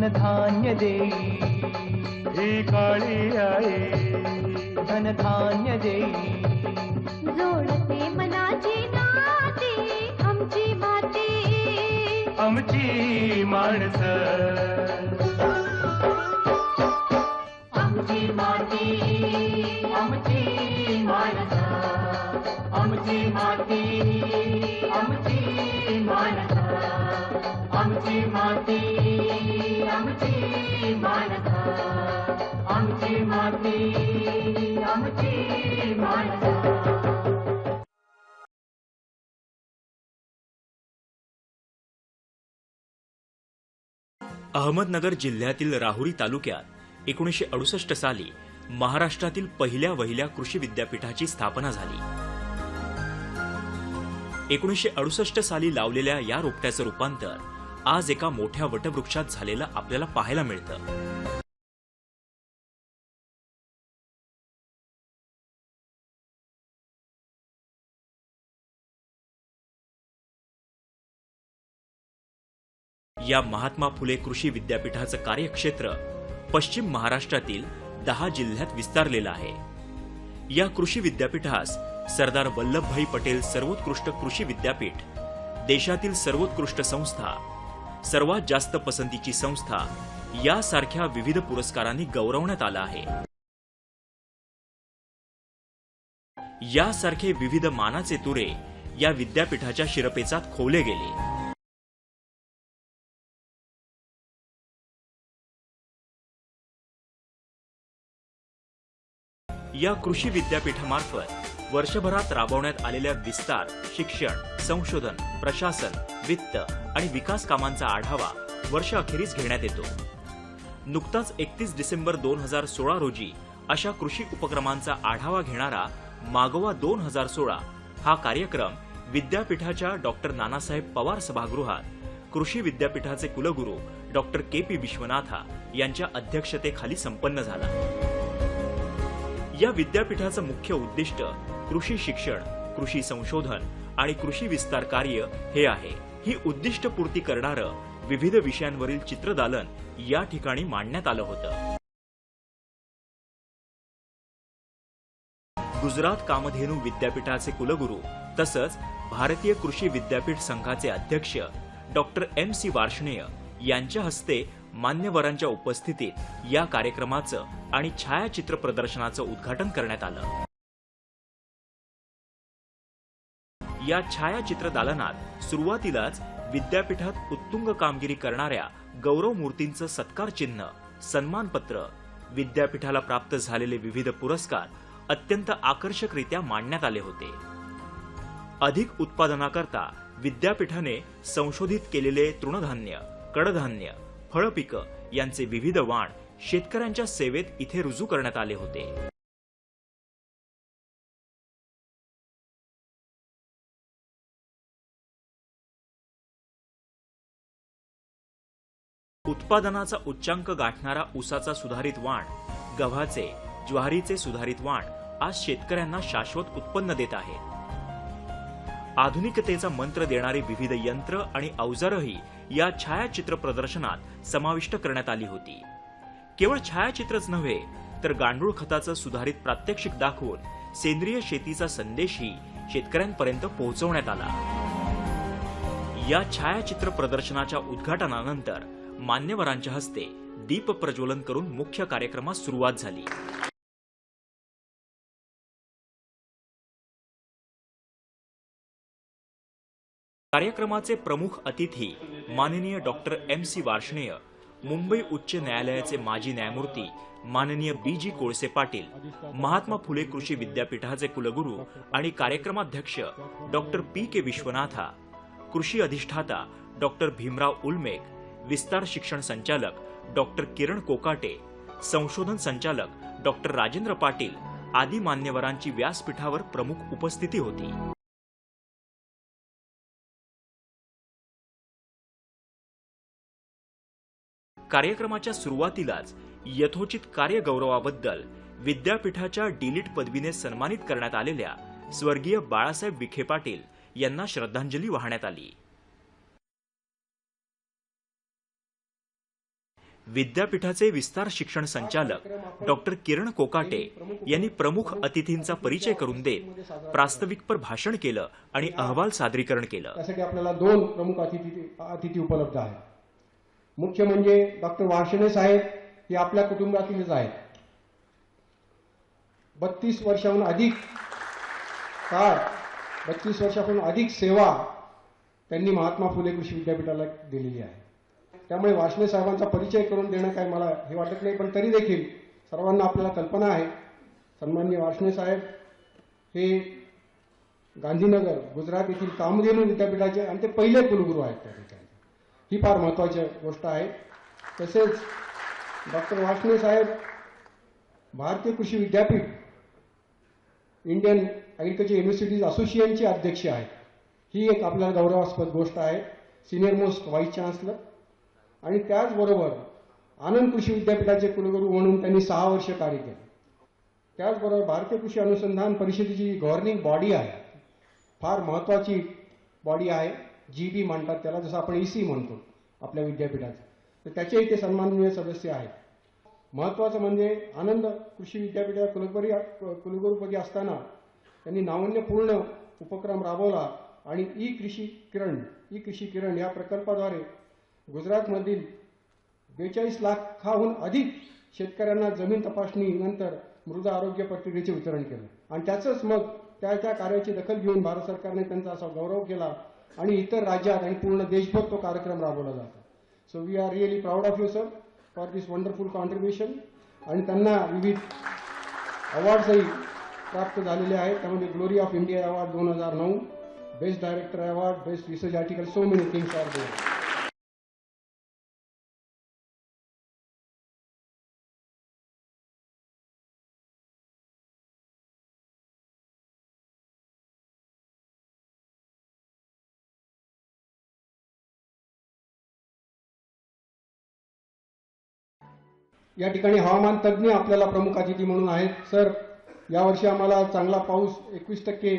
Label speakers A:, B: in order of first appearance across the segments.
A: धनधान्य देई
B: ही काळी आई
A: धनधान्य देई
C: जोडते मनाची नाती आमची माती
B: आमची माणसं
A: आमची माती आमची माणसं आमची माती आमची माणसं आमची माती आमची माणसं आमची माती आमची माणसं।
D: अहमदनगर जिल्ह्यातील राहुरी तालुक्यात 1968 साली महाराष्ट्रातील पहिल्या वहिल्या कृषी विद्यापीठाची स्थापना झाली। 1968 साली लावलेल्या या रोपट्याचं रूपांतर आज एका मोठ्या वटवृक्षात झालेलं आपल्याला पाहायला मिळतं। या महात्मा फुले कृषी विद्यापीठाचं कार्यक्षेत्र पश्चिम महाराष्ट्रातील 10 जिल्ह्यात विस्तारलेलं आहे। या कृषी विद्यापीठास सरदार वल्लभभाई पटेल सर्वोत्कृष्ट कृषी विद्यापीठ, देशातील सर्वोत्कृष्ट संस्था, सर्वात जास्त पसंतीची संस्था यासारख्या विविध पुरस्कारांनी गौरवण्यात आलं आहे। यासारखे विविध मानाचे तुरे या विद्यापीठाच्या शिरपेचात खोवले गेले। या कृषी विद्यापीठामार्फत वर्षभरात राबवण्यात आलेल्या विस्तार, शिक्षण, संशोधन, प्रशासन, वित्त आणि विकास कामांचा आढावा वर्षअखेरीस घेण्यात येतो। नुकताच 31 डिसेंबर 2016 रोजी अशा कृषी उपक्रमांचा आढावा घेणारा मागोवा 2016 हा कार्यक्रम विद्यापीठाच्या डॉक्टर नानासाहेब पवार सभागृहात कृषी विद्यापीठाचे कुलगुरू डॉक्टर के.पी. विश्वनाथा यांच्या अध्यक्षतेखाली संपन्न झाला। या विद्यापीठाचं मुख्य उद्दिष्ट कृषी शिक्षण, कृषी संशोधन आणि कृषी विस्तार कार्य हे आहे। ही उद्दिष्ट पूर्ती करणारं विविध विषयांवरील चित्रदालन या ठिकाणी मांडण्यात आलं होतं। गुजरात कामधेनू विद्यापीठाचे कुलगुरू तसंच भारतीय कृषी विद्यापीठ संघाचे अध्यक्ष डॉक्टर M.C. वार्ष्णेय यांच्या हस्ते मान्यवरांच्या उपस्थितीत या कार्यक्रमाचं आणि छायाचित्र प्रदर्शनाचं उद्घाटन करण्यात आलं। या छायाचित्र दालनात सुरुवातीलाच विद्यापीठात उत्तुंग कामगिरी करणाऱ्या गौरव मूर्तींचं सत्कार चिन्ह, सन्मानपत्र, विद्यापीठाला प्राप्त झालेले विविध पुरस्कार अत्यंत आकर्षकरित्या मांडण्यात आले होते। अधिक उत्पादनाकरता विद्यापीठाने संशोधित केलेले तृणधान्य, कडधान्य, फळपिकं यांचे विविध वाण शेतकऱ्यांच्या सेवेत इथे रुजू करण्यात आले होते। उत्पादनाचा उच्चांक गाठणारा ऊसाचा सुधारित वाण, गव्हाचे, ज्वारीचे सुधारित वाण आज शेतकऱ्यांना शाश्वत उत्पन्न देत आहेत। आधुनिकतेचा मंत्र देणारी विविध यंत्र आणि अवजारही या छायाचित्र प्रदर्शनात समाविष्ट करण्यात आली होती। केवळ छायाचित्रच नव्हे तर गांडूळ खताचं सुधारित प्रात्यक्षिक दाखवून सेंद्रिय शेतीचा संदेशही शेतकऱ्यांपर्यंत पोहोचवण्यात आला। या छायाचित्र प्रदर्शनाच्या उद्घाटनानंतर मान्यवरांच्या हस्ते दीप प्रज्वलन करून मुख्य कार्यक्रमास सुरुवात झाली। कार्यक्रमाचे प्रमुख अतिथी माननीय डॉक्टर M.C. वार्ष्णेय, मुंबई उच्च न्यायालयाचे माजी न्यायमूर्ती माननीय B.G. कोळसे पाटील, महात्मा फुले कृषी विद्यापीठाचे कुलगुरू आणि कार्यक्रमाध्यक्ष डॉक्टर P.K. विश्वनाथा, कृषी अधिष्ठाता डॉक्टर भीमराव उलमेक, विस्तार शिक्षण संचालक डॉक्टर किरण कोकाटे, संशोधन संचालक डॉक्टर राजेंद्र पाटील आदी मान्यवरांची व्यासपीठावर प्रमुख उपस्थिती होती। कार्यक्रमाच्या सुरुवातीलाच यथोचित कार्यगौरवाबद्दल विद्यापीठाच्या डीलिट पदवीने सन्मानित करण्यात आलेल्या स्वर्गीय बाळासाहेब विखे पाटील यांना श्रद्धांजली वाहण्यात आली। विद्यापीठाचे विस्तार शिक्षण संचालक डॉक्टर किरण कोकाटे यांनी प्रमुख अतिथींचा परिचय करून देत प्रास्ताविकपर भाषण केलं आणि अहवाल सादरीकरण केलं.
E: त्यासाठी आपल्याला 2 प्रमुख अतिथी उपलब्ध आहेत. मुख्य म्हणजे डॉक्टर वार्ष्णेय साहेब हे आपल्या कुटुंबातीलच आहेत. 32 वर्षाहून अधिक काळ 32 वर्षाहून अधिक सेवा त्यांनी महात्मा फुले कृषी विद्यापीठाला दिलेली आहे. त्यामुळे वार्ष्णेय साहेबांचा परिचय करून देणं काय मला हे वाटत नाही, पण तरी देखील सर्वांना आपल्याला कल्पना आहे सन्माननीय वार्ष्णेय साहेब हे गांधीनगर गुजरात येथील कामधेनू विद्यापीठाचे आणि ते पहिले कुलगुरू आहेत त्या ठिकाणी. ही फार महत्त्वाची गोष्ट आहे. तसेच डॉक्टर वार्ष्णेय साहेब भारतीय कृषी विद्यापीठ इंडियन ॲग्रिकल्चर युनिव्हर्सिटीज असोसिएशनचे अध्यक्ष आहेत. ही एक आपल्याला गौरवास्पद गोष्ट आहे. सिनियर मोस्ट व्हाईस चान्सलर आणि त्याचबरोबर आनंद कृषी विद्यापीठाचे कुलगुरू म्हणून त्यांनी 6 वर्ष कार्य केले. त्याचबरोबर भारतीय कृषी अनुसंधान परिषदेची गव्हर्निंग बॉडी आहे, फार महत्त्वाची बॉडी आहे. GB म्हणतात त्याला, जसं आपण EC म्हणतो आपल्या विद्यापीठाचं, तर त्याचेही ते सन्माननीय सदस्य आहेत. महत्त्वाचं म्हणजे आनंद कृषी विद्यापीठात कुलगुरूपदी असताना त्यांनी नाविन्यपूर्ण उपक्रम राबवला आणि ई कृषी किरण या प्रकल्पाद्वारे गुजरातमधील 42 लाखाहून अधिक शेतकऱ्यांना जमीन तपासणी नंतर मृदा आरोग्य पत्रिकेचे वितरण केलं. आणि त्याचंच मग त्या कार्याची दखल घेऊन भारत सरकारने त्यांचा असा गौरव केला आणि इतर राज्यात आणि पूर्ण देशभर तो कार्यक्रम राबवला जातो. So we are really proud of you sir for this wonderful contribution. आणि त्यांना विविध अवॉर्ड्सही प्राप्त झालेले आहेत. त्यामध्ये glory of India award 2009, best director award, best research article, so many things are there. या ठिकाणी हवामान तज्ज्ञ आपल्याला प्रमुख अतिथी म्हणून आहेत. सर, यावर्षी आम्हाला चांगला पाऊस 21%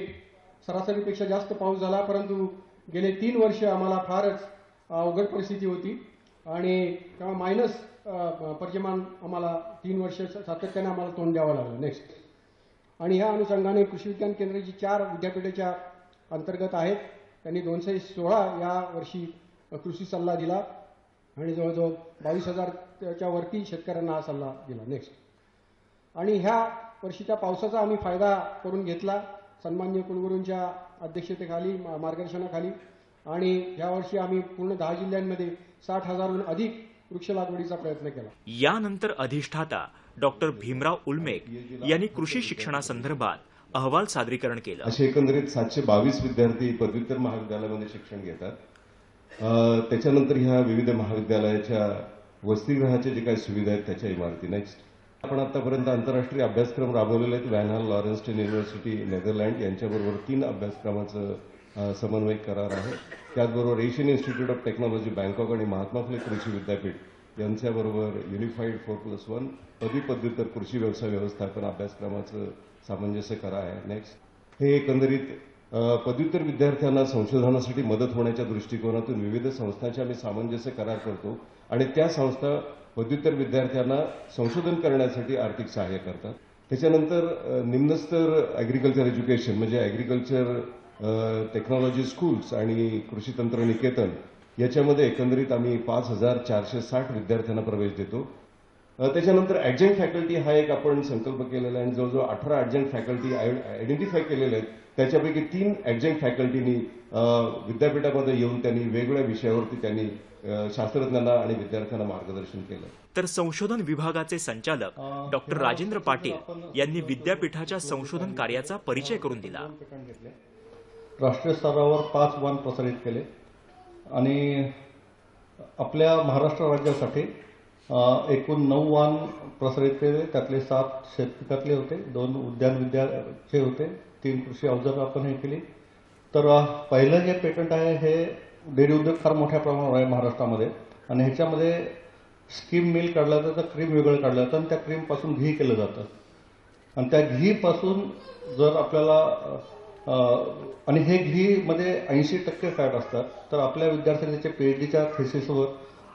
E: सरासरीपेक्षा जास्त पाऊस झाला, परंतु गेले 3 वर्ष आम्हाला फारच अवघड परिस्थिती होती आणि तेव्हा मायनस पर्जमान आम्हाला 3 वर्ष सातत्याने आम्हाला तोंड द्यावं लागलं. नेक्स्ट. आणि ह्या अनुषंगाने कृषी विज्ञान केंद्राची 4 विद्यापीठाच्या अंतर्गत आहेत. त्यांनी 216 या वर्षी कृषी सल्ला दिला आणि जवळजवळ 22,000च्या वरती शेतकऱ्यांना हा सल्ला दिला. नेक्स्ट. आणि ह्या वर्षीच्या पावसाचा आम्ही फायदा करून घेतला सन्माननीय कुलगुरूंच्या अध्यक्षतेखाली, मार्गदर्शनाखाली. आणि यावर्षी आम्ही पूर्ण 10 जिल्ह्यांमध्ये 60,000हून अधिक वृक्ष लागवडीचा प्रयत्न केला.
D: यानंतर अधिष्ठाता डॉक्टर भीमराव उल्मेक यांनी कृषी शिक्षणासंदर्भात अहवाल सादरीकरण केलं.
F: असे एकंदरीत 722 विद्यार्थी पदव्युत्तर महाविद्यालयामध्ये शिक्षण घेतात. त्याच्यानंतर ह्या विविध महाविद्यालयाच्या वसतिगृहाच्या जे काही सुविधा आहेत त्याच्या इमारती. नेक्स्ट. आपण आतापर्यंत आंतरराष्ट्रीय अभ्यासक्रम राबवलेले आहेत. व्हॅनहाल लॉरेन्स्टेन युनिव्हर्सिटी नेदरलँड यांच्याबरोबर 3 अभ्यासक्रमाचं समन्वय करार आहे. त्याचबरोबर Asian institute of technology Bangkok आणि महात्मा फुले कृषी विद्यापीठ यांच्याबरोबर युनिफाईड 4+1 पदव्युत्तर कृषी व्यवसाय व्यवस्थापन अभ्यासक्रमाचं सामंजस्य करार आहे. नेक्स्ट. हे एकंदरीत पदव्युत्तर विद्यार्थ्यांना संशोधनासाठी मदत होण्याच्या दृष्टिकोनातून विविध संस्थांचे आम्ही सामंजस्य करार करतो आणि त्या संस्था पदव्युत्तर विद्यार्थ्यांना संशोधन करण्यासाठी आर्थिक सहाय्य करतात. त्याच्यानंतर निम्नस्तर ॲग्रिकल्चर एज्युकेशन म्हणजे ॲग्रिकल्चर टेक्नॉलॉजी स्कूल्स आणि कृषी तंत्र निकेतन याच्यामध्ये एकंदरीत आम्ही 5,460 विद्यार्थ्यांना प्रवेश देतो. त्याच्यानंतर ॲडजंक्ट फॅकल्टी हा एक आपण संकल्प केलेला आहे आणि जवळजवळ 18 ॲडजंक्ट फॅकल्टी आयडेंटिफाय केलेले आहेत. त्याच्यापैकी 3 ॲडजंक्ट फॅकल्टीनी विद्यापीठामध्ये येऊन त्यांनी वेगवेगळ्या विषयावरती त्यांनी शास्त्रज्ञांना आणि विद्यार्थ्यांना मार्गदर्शन केलं.
D: तर संशोधन विभागाचे संचालक डॉक्टर राजेंद्र पाटील यांनी विद्यापीठाच्या संशोधन कार्याचा परिचय करून दिला.
G: राष्ट्रीय स्तरावर 5 वन प्रसारित केले आणि आपल्या महाराष्ट्र राज्यासाठी एकूण 9 वाण प्रसारित केले. त्यातले 7 शेतपिकातले होते, 2 उद्यान विद्याचे होते, 3 कृषी अवजार आपण हे केली. तर पहिलं जे पेटंट आहे हे डेअरी उद्योग फार मोठ्या प्रमाणावर आहे महाराष्ट्रामध्ये आणि ह्याच्यामध्ये स्कीम मिल्क काढलं जातं, क्रीम वेगळं काढलं जातं आणि त्या क्रीमपासून घी केलं जातं. आणि त्या घीपासून जर आपल्याला आणि हे घीमध्ये 80% फॅट असतात. तर आपल्या विद्यार्थ्यांच्या PhDच्या थेसिसवर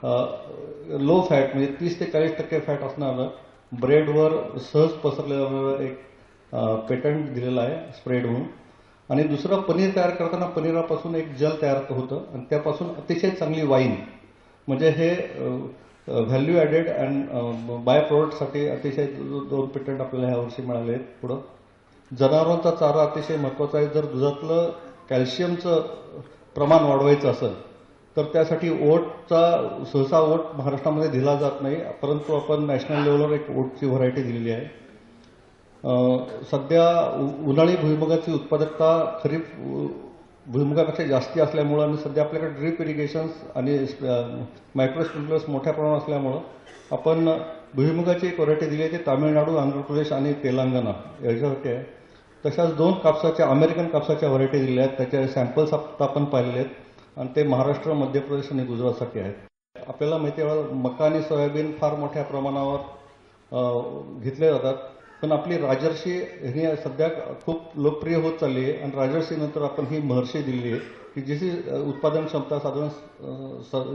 G: लो फॅट म्हणजे 30 ते 40% फॅट असणारं ब्रेडवर सहज पसरलेलं एक पेटंट दिलेलं आहे स्प्रेड म्हणून. आणि दुसरं पनीर तयार करताना पनीरापासून एक जेल तयार होतं आणि त्यापासून अतिशय चांगली वाईन, म्हणजे हे व्हॅल्यू ॲडेड अँड बाय प्रोडक्टसाठी अतिशय 2 पेटंट आपल्याला ह्या वर्षी मिळाले आहेत. पुढं जनावरांचा चारा अतिशय महत्त्वाचा आहे. जर दुधातलं कॅल्शियमचं प्रमाण वाढवायचं असेल तर त्यासाठी ओटचा सहसा ओट महाराष्ट्रामध्ये दिला जात नाही, परंतु आपण नॅशनल लेवलवर एक ओटची व्हरायटी दिलेली आहे. सध्या उन्हाळी भुईमुगाची उत्पादकता खरीप भुईमुगापेक्षा जास्ती असल्यामुळं आणि सध्या आपल्याकडे ड्रीप इरिगेशन्स आणि मायक्रो स्प्रिंकलर्स मोठ्या प्रमाणात असल्यामुळं आपण भुईमुगाची एक व्हरायटी दिली आहे. ते तामिळनाडू, आंध्र प्रदेश आणि तेलंगणा याच्यासाठी आहे. तशाच 2 कापसाच्या अमेरिकन कापसाच्या व्हरायटी दिल्या आहेत. त्याचे सॅम्पल्स आता आपण पाहिलेले आहेत आणि ते महाराष्ट्र, मध्य प्रदेश आणि गुजरातसाठी आहेत. आपल्याला माहिती आहे मका आणि सोयाबीन फार मोठ्या प्रमाणावर घेतले जातात, पण आपली राजर्षी ही सध्या खूप लोकप्रिय होत चालली आहे आणि राजर्षी नंतर आपण ही महर्षी दिलेली आहे की जिची उत्पादन क्षमता साधारण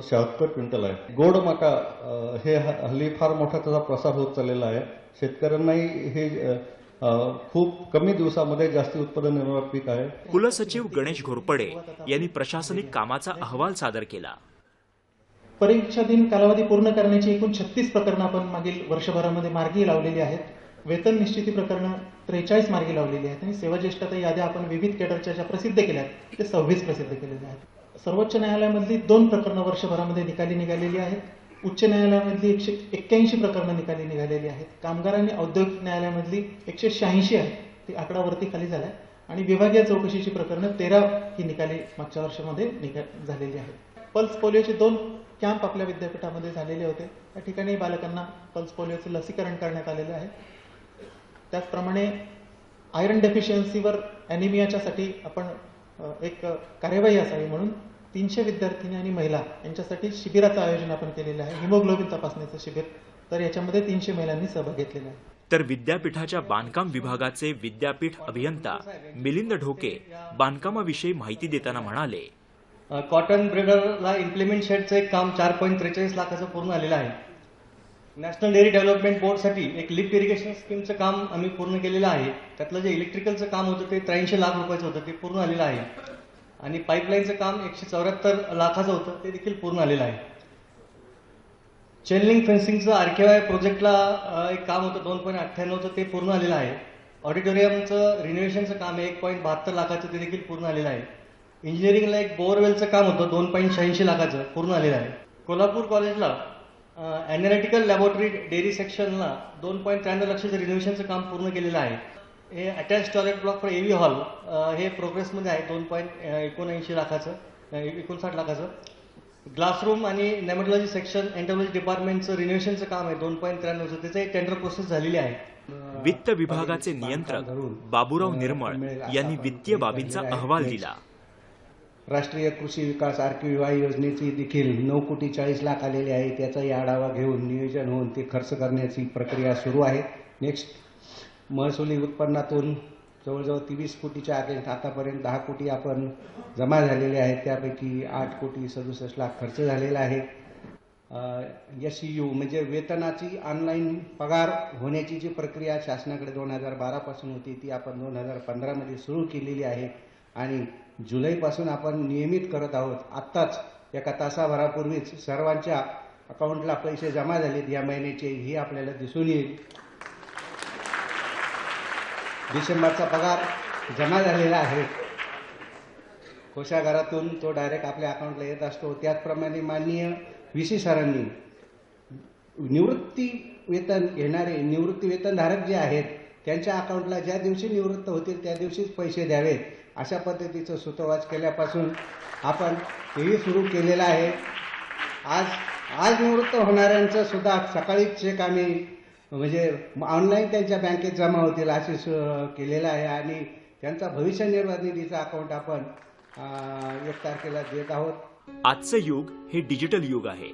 G: 76 क्विंटल आहे. गोड मका हे हल्ली फार मोठा त्याचा प्रसार होत चाललेला आहे. शेतकऱ्यांनाही हे खूप कमी दिवसामध्ये जास्ती उत्पादन देणारं पीक आहे.
D: कुलसचिव गणेश घोरपडे यांनी प्रशासनिक कामाचा अहवाल सादर केला.
H: परीक्षा दिन कालावधी पूर्ण करण्याची एकूण 36 प्रकरणं आपण मागील वर्षभरामध्ये मार्गी लावलेली आहेत. वेतन निश्चिती प्रकरणं 43 मार्गी लावलेली आहेत आणि सेवा ज्येष्ठता याद्या आपण विविध कॅडरच्या ज्या प्रसिद्ध केल्या आहेत ते 26 प्रसिद्ध केलेल्या आहेत. सर्वोच्च न्यायालयामधली 2 प्रकरणं वर्षभरामध्ये निकाली निघालेली आहेत. उच्च न्यायालयामधली 181 प्रकरणं निकाली निघालेली आहेत. कामगार आणि औद्योगिक न्यायालयामधली 186 आहेत, ती आकडावरती खाली झालाय. आणि विभागीय चौकशीची प्रकरणं 13 ही निकाली मागच्या वर्षामध्ये झालेली आहेत. पल्स पोलिओचे 2 कॅम्प आपल्या विद्यापीठामध्ये झालेले होते. त्या ठिकाणी बालकांना पल्स पोलिओचं लसीकरण करण्यात आलेलं आहे. त्याचप्रमाणे आयरन डेफिशियन्सीवर ॲनिमियाच्यासाठी आपण एक कार्यवाही असावी म्हणून 300 विद्यार्थिनी आणि महिला यांच्यासाठी शिबिराचं आयोजन आपण केलेलं आहे. हिमोग्लोबिन तपासणीचं शिबिर, तर याच्यामध्ये 300 महिलांनी सहभाग घेतलेला आहे.
D: तर विद्यापीठाच्या बांधकाम विभागाचे विद्यापीठ अभियंता मिलिंद ढोके बांधकामाविषयी माहिती देताना म्हणाले,
I: कॉटन ब्रेडरला इम्प्लिमेंट शेडचं एक काम 4.43 लाखाचं पूर्ण आलेलं आहे. नॅशनल डेअरी डेव्हलपमेंट बोर्डसाठी एक लिफ्ट इरिगेशन स्कीमचं काम आम्ही पूर्ण केलेलं आहे. त्यातलं जे इलेक्ट्रिकलचं काम होतं ते 83 लाख रुपयाचं होतं, ते पूर्ण आलेलं आहे. आणि पाईपलाईनचं काम 174 लाखाचं होतं, ते देखील पूर्ण आलेलं आहे. चेन लिंक फेन्सिंगचं आरकेवाय प्रोजेक्टला एक काम होतं 2.98चं, ते पूर्ण आलेलं आहे. ऑडिटोरियमचं रिनोव्हेशनचं काम आहे 1.72 लाखाचं, ते देखील पूर्ण आलेलं आहे. इंजिनिअरिंगला एक बोअरवेलचं काम होतं 2.86 लाखाचं, पूर्ण आलेलं आहे. कोल्हापूर कॉलेजला ॲनालिटिकल लॅबोरेटरी डेअरी सेक्शनला 2.93 लाखाचं रिनोव्हेशनचं काम पूर्ण केलेलं आहे. हे attach toilet block for एव्ही hall हे प्रोग्रेसमध्ये आहे 2.79 लाखाचं, 59 लाखाचं. ग्लासरूम आणि नेमॅटॉलॉजी सेक्शन एंटरप्राइज डिपार्टमेंटचं रिनोव्हेशनचं काम आहे 2.93चं, त्याचं एक टेंडर प्रोसेस झालेली आहे.
D: वित्त विभागाचे नियंत्रक बाबूराव निर्मळ यांनी वित्तीय बाबींचा अहवाल दिला.
J: राष्ट्रीय कृषी विकास RKVY योजनेची देखील 9 कोटी 40 लाख आलेले आहे. त्याचाही आढावा घेऊन नियोजन होऊन ते खर्च करण्याची प्रक्रिया सुरू आहे. नेक्स्ट महसुली उत्पन्नातून जवळजवळ 23 कोटीच्या आतापर्यंत 10 कोटी आपण जमा झालेले आहेत. त्यापैकी 8 कोटी 67 लाख खर्च झालेला आहे. SEU म्हणजे वेतनाची ऑनलाईन पगार होण्याची जी प्रक्रिया शासनाकडे 2012 पासून होती ती आपण 2015 मध्ये सुरू केलेली आहे आणि जुलैपासून आपण नियमित करत आहोत. आत्ताच एका तासाभरापूर्वीच सर्वांच्या अकाउंटला पैसे जमा झालेत या महिन्याचे, ही आपल्याला दिसून येईल. डिसेंबरचा पगार जमा झालेला आहे. कोषागारातून तो डायरेक्ट आपल्या अकाउंटला येत असतो. त्याचप्रमाणे माननीय VC सरांनी निवृत्ती वेतन घेणारे निवृत्ती वेतनधारक जे आहेत त्यांच्या अकाउंटला ज्या दिवशी निवृत्त होतील त्या दिवशीच पैसे द्यावेत अशा पद्धतीचं सूतोवाच केल्यापासून आपण हेही सुरू केलेलं आहे. आज निवृत्त होणाऱ्यांचं सुद्धा सकाळीच चेक आम्ही म्हणजे ऑनलाईन त्यांच्या बँकेत जमा होतील असे केलेलं आहे आणि त्यांचा भविष्य निर्वाह निधीचा अकाउंट आपण 1 तारखेला देत आहोत.
D: आजचं युग हे डिजिटल युग आहे,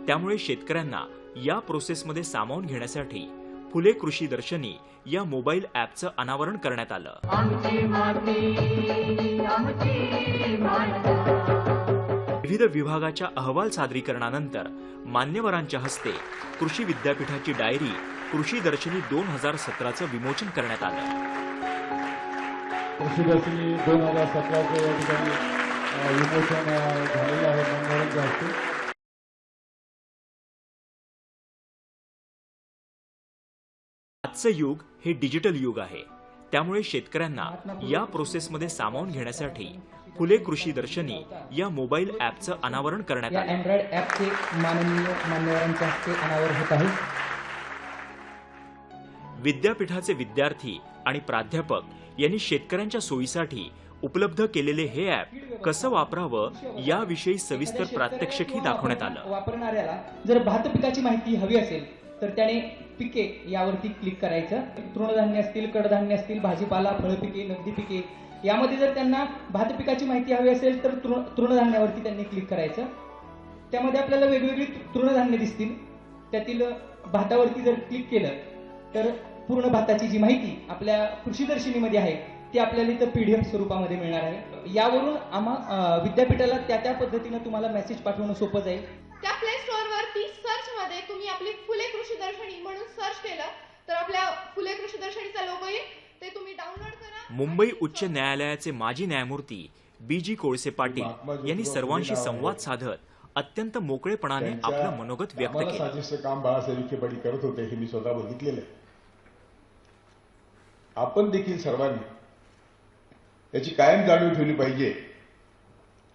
D: त्यामुळे शेतकऱ्यांना या प्रोसेसमध्ये सामावून घेण्यासाठी फुले कृषी दर्शनी या मोबाईल ॲपचं अनावरण करण्यात आलं.
A: आमची माती आमची माणसं.
D: विविध विभागाच्या अहवाल सादरीकरणानंतर मान्यवरांच्या हस्ते कृषी विद्यापीठाची डायरी कृषी दर्शनी 2017चं विमोचन करण्यात आलं.
K: कृषी दर्शनी 2017चं या ठिकाणी विमोचन झालेलं आहे मान्यवरांच्या हस्ते.
D: आजचं युग हे डिजिटल युग आहे. त्यामुळे शेतकऱ्यांना या प्रोसेसमध्ये सामावून घेण्यासाठी फुले कृषी दर्शनी या मोबाईल ॲपचं अनावरण करण्यात आलं.
L: अँड्रॉइड ॲपचे माननीय मान्यवरांच्या हस्ते अनावरण होत आहे.
D: विद्यापीठाचे विद्यार्थी आणि प्राध्यापक यांनी शेतकऱ्यांच्या सोयीसाठी उपलब्ध केलेले हे ॲप कसं वापरावं याविषयी सविस्तर प्रात्यक्षिकही दाखवण्यात आलं.
L: वापरणाऱ्याला जर भात पिकाची माहिती हवी असेल तर त्याने पिके यावरती क्लिक करायचं. तृणधान्य असतील, कडधान्य असतील, भाजीपाला, फळपिके, नगदी पिके यामध्ये जर त्यांना भात पिकाची माहिती हवी असेल तर तृणधान्यावरती त्यांनी क्लिक करायचं. त्यामध्ये आपल्याला वेगवेगळी तृणधान्य दिसतील. त्यातील भातावरती जर क्लिक केलं तर पूर्ण भाताची जी माहिती आपल्या कृषी दर्शनीमध्ये आहे ती आपल्याला इथं PDF स्वरूपामध्ये मिळणार आहे. यावरून विद्यापीठाला त्या पद्धतीनं तुम्हाला मेसेज पाठवणं सोपं जाईल.
M: त्या प्ले स्टोअर वरती सर्च मध्ये तुम्ही आपली फुले कृषी दर्शनी म्हणून सर्च केलं तर आपल्या फुले कृषी दर्शनीचा लोगो येईल. ते तुम्ही डाउनलोड करा.
D: मुंबई उच्च न्यायालयाचे माजी न्यायमूर्ती BG कोळसे पाटील यांनी सर्वांशी संवाद साधत अत्यंत मोकळेपणाने आपलं मनोगत व्यक्त केलं.
N: साजेसं काम बाळासाहेब विखे पाटील करत होते हे मी स्वतः बघितलेलं आहे. आपण देखील सर्वांनी याची कायम जाणीव ठेवली पाहिजे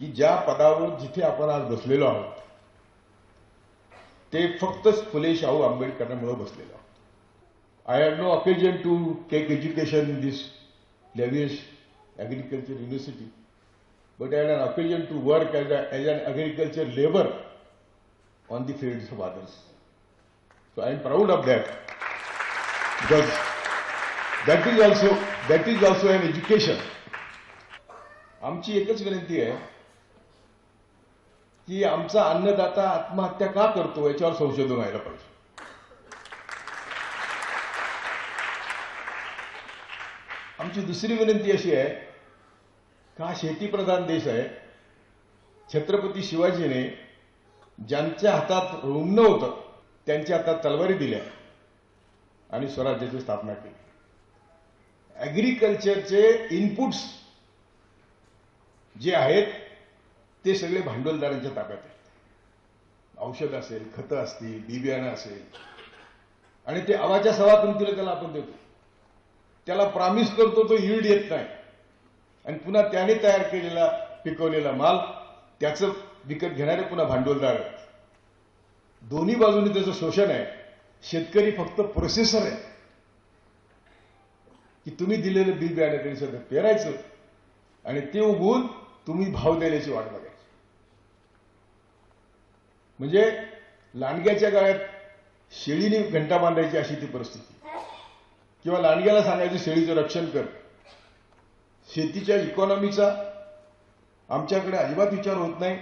N: की ज्या पदावर जिथे आपण आज बसलेलो आहोत ते फक्त फुले शाहू आंबेडकरांमुळे बसलेलो आहोत. I have no occasion to take education in this various agriculture university but I had an occasion to work as an agriculture labour on the fields of others. So I am proud of that because that is also an education. आमची एकच विनंती आहे की आमचा अन्नदाता आत्महत्या का करतो याच्यावर संशोधन व्हायला पाहिजे. आमची दुसरी विनंती अशी आहे का शेतीप्रधान देश आहे. छत्रपती शिवाजीने ज्यांच्या हातात रुमणं होतं त्यांच्या हातात तलवारी दिल्या आणि स्वराज्याची स्थापना केली. ॲग्रिकल्चरचे इनपुट्स जे आहेत ते सगळे भांडवलदारांच्या ताब्यात आहेत. औषध असेल, खतं असतील, बी बियाणं असेल आणि ते आवाच्या सवा किमतीला त्याला आपण देतो. त्याला प्रॉमिस करतो तो यील्ड येत नाही आणि पुन्हा त्याने तयार केलेला पिकवलेला माल त्याचं विकत घेणारे पुन्हा भांडवलदार आहेत. दोन्ही बाजूने त्याचं शोषण आहे. शेतकरी फक्त प्रोसेसर आहे की तुम्ही दिलेलं बी बियाणं त्यांनी सगळं पेरायचं आणि ते उगवून तुम्ही भाव देण्याची वाट बघायची. म्हणजे लांडग्याच्या गाळ्यात शेळीने घंटा बांधायची अशी ती परिस्थिती किंवा लांडग्याला सांगायचं शेळीचं रक्षण कर. शेतीच्या इकॉनॉमीचा आमच्याकडे अजिबात विचार होत नाही.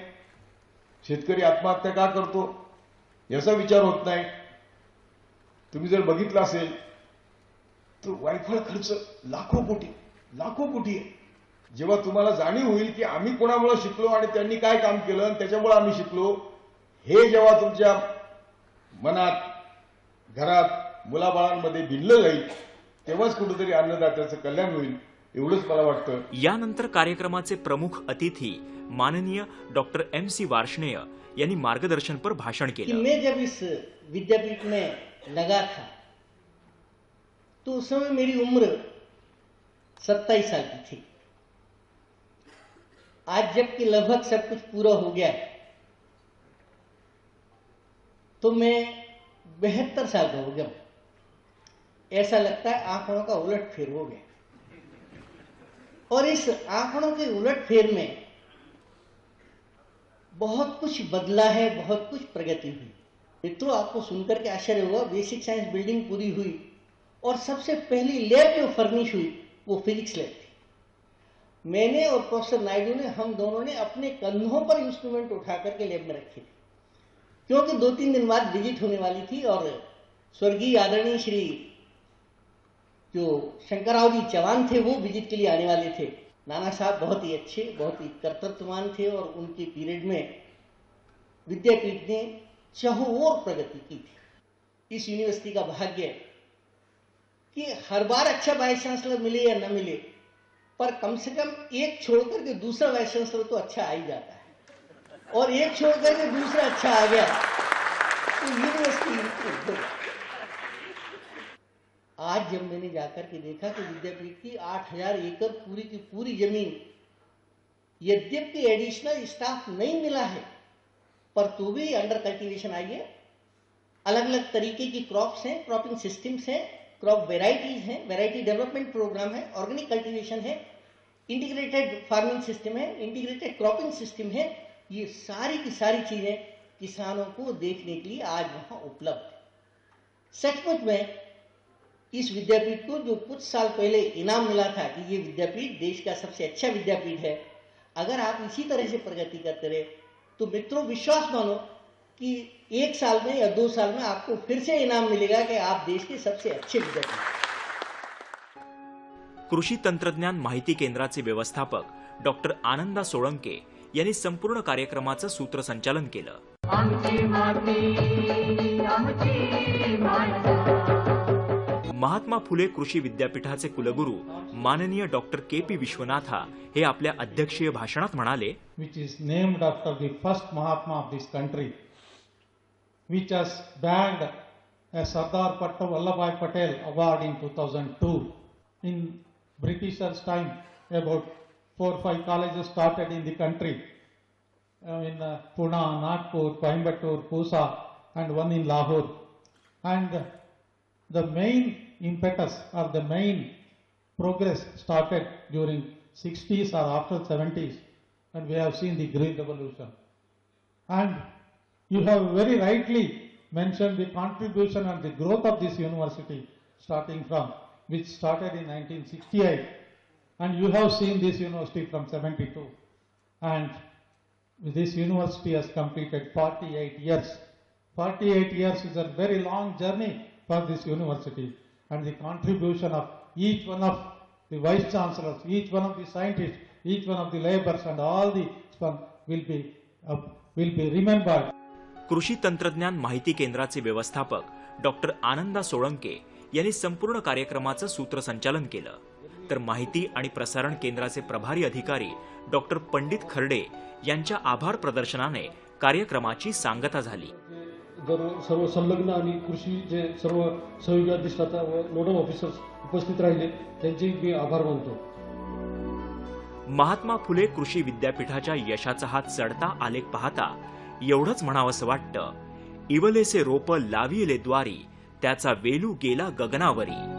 N: शेतकरी आत्महत्या का करतो याचा विचार होत नाही. तुम्ही जर बघितलं असेल तर वायफळ खर्च लाखो कोटी आहे. जेव्हा तुम्हाला जाणीव होईल की आम्ही कोणामुळे शिकलो आणि त्यांनी काय काम केलं आणि त्याच्यामुळे आम्ही शिकलो हे जेव्हा तुमच्या मनात, घरात, मुलाबाळांमध्ये भिनलं जाईल तेव्हाच कुठेतरी अन्नदात्याचं कल्याण होईल एवढंच मला वाटतं.
D: यानंतर कार्यक्रमाचे प्रमुख अतिथी माननीय डॉक्टर MC वार्ष्णेय यांनी मार्गदर्शनपर भाषण केलं.
O: मैं जब इस विद्यापीठ में लगा था तो उस समय मेरी उम्र 27 साल की थी. आज जबकि लगभग सब कुछ पूरा हो गया तो मैं 72 साल का हो गया. ऐसा लगता है आंकड़ों का उलटफेर हो गया. और इस आंकड़ों के उलटफेर में बहुत कुछ बदला है, बहुत कुछ प्रगति हुई. मित्रों, आपको सुनकर के आश्चर्य होगा, बेसिक साइंस बिल्डिंग पूरी हुई और सबसे पहली लैब जो फर्निश हुई वो फिजिक्स लैब थी. मैंने और प्रोफेसर नायडू ने, हम दोनों ने अपने कंधों पर इंस्ट्रूमेंट उठा करके लैब में रखे थे क्योंकि 2-3 दिन बाद विजिट होने वाली थी और स्वर्गीय आदरणीय श्री जो शंकरराव जी चौहान थे वो विजिट के लिए आने वाले थे. नाना साहब बहुत ही अच्छे, बहुत ही कर्तृत्ववान थे और उनके पीरियड में विद्यापीठ ने चहुओर प्रगति की थी। इस यूनिवर्सिटी का भाग्य कि हर बार अच्छा वाइस चांसलर मिले या न मिले, पर कम से कम एक छोड़कर के दूसरा वाइस चांसलर तो अच्छा आ ही जाता है, और एक छोड़कर के दूसरा अच्छा आ गया तो यूनिवर्सिटी। आज जब मैंने जाकर के देखा कि विद्यापीठ की 8000 एकड़ पूरी की पूरी जमीन, यद्यपि एडिशनल स्टाफ नहीं मिला है, पर तो भी अंडर कल्टीवेशन आई है। अलग अलग तरीके की क्रॉप्स हैं, क्रॉपिंग सिस्टम्स हैं, क्रॉप वेराइटीज हैं, वेराइटी डेवलपमेंट प्रोग्राम है, ऑर्गेनिक कल्टीवेशन है, इंटीग्रेटेड फार्मिंग सिस्टम है, इंटीग्रेटेड क्रॉपिंग सिस्टम है। ये सारी की सारी चीजें किसानों को देखने के लिए आज वहां उपलब्ध है। सचमुच में इस विद्यापीठ को जो कुछ साल पहले इनाम मिला था कि ये विद्यापीठ देश का सबसे अच्छा विद्यापीठ है, अगर आप इसी तरह से प्रगति करते रहे तो मित्रों विश्वास मानो कि 1 साल में या 2 साल में आपको फिर से इनाम मिलेगा कि आप देश के सबसे अच्छे विद्यापीठ।
D: कृषी तंत्रज्ञान माहिती केंद्राचे व्यवस्थापक डॉक्टर आनंदा सोळंके यांनी संपूर्ण कार्यक्रमाचं सूत्रसंचालन केलं.
A: आमची माती आमची माणसं.
D: महात्मा फुले कृषी विद्यापीठाचे कुलगुरू माननीय डॉक्टर के.पी. विश्वनाथा हे आपल्या अध्यक्षीय भाषणात म्हणाले,
H: which is named after the first Mahatma of this country, which has bagged a Sardar Vallabhbhai Patel Award in 2002. In Britishers' time, about 4 or 5 colleges started in the country, in Pune, Nagpur, Coimbatore, Pusa, and one in Lahore. And the main impetus or the main progress started during 60s or after 70s, and we have seen the Green Revolution. And you have very rightly mentioned the contribution and the growth of this university starting from, which started in 1968, and you have seen this university from 72, and this university has completed 48 years. 48 years is a very long journey for this university, and the contribution of each one of the vice chancellors, each one of the scientists, each one of the laborers, and all the will be remembered.
D: कृषी तंत्रज्ञान माहिती केंद्राचे व्यवस्थापक doctor आनंदा सोळंके यांनी संपूर्ण कार्यक्रमाचं सूत्रसंचालन केलं. तर माहिती आणि प्रसारण केंद्राचे प्रभारी अधिकारी डॉक्टर पंडित खर्डे यांच्या आभार प्रदर्शनाने कार्यक्रमाची सांगता झाली.
E: सर्व संलग्न आणि कृषी जे सर्व सहयोगी अधिष्ठाता व नोडल ऑफिसर्स उपस्थित राहिले त्यांचे मी आभार मानतो.
D: महात्मा फुले कृषी विद्यापीठाच्या यशाचा हा चढता आलेख पाहता एवढंच म्हणावंसं वाटतं, इवलेसे रोप लाविले द्वारी, त्याचा वेलू गेला गगनावरी.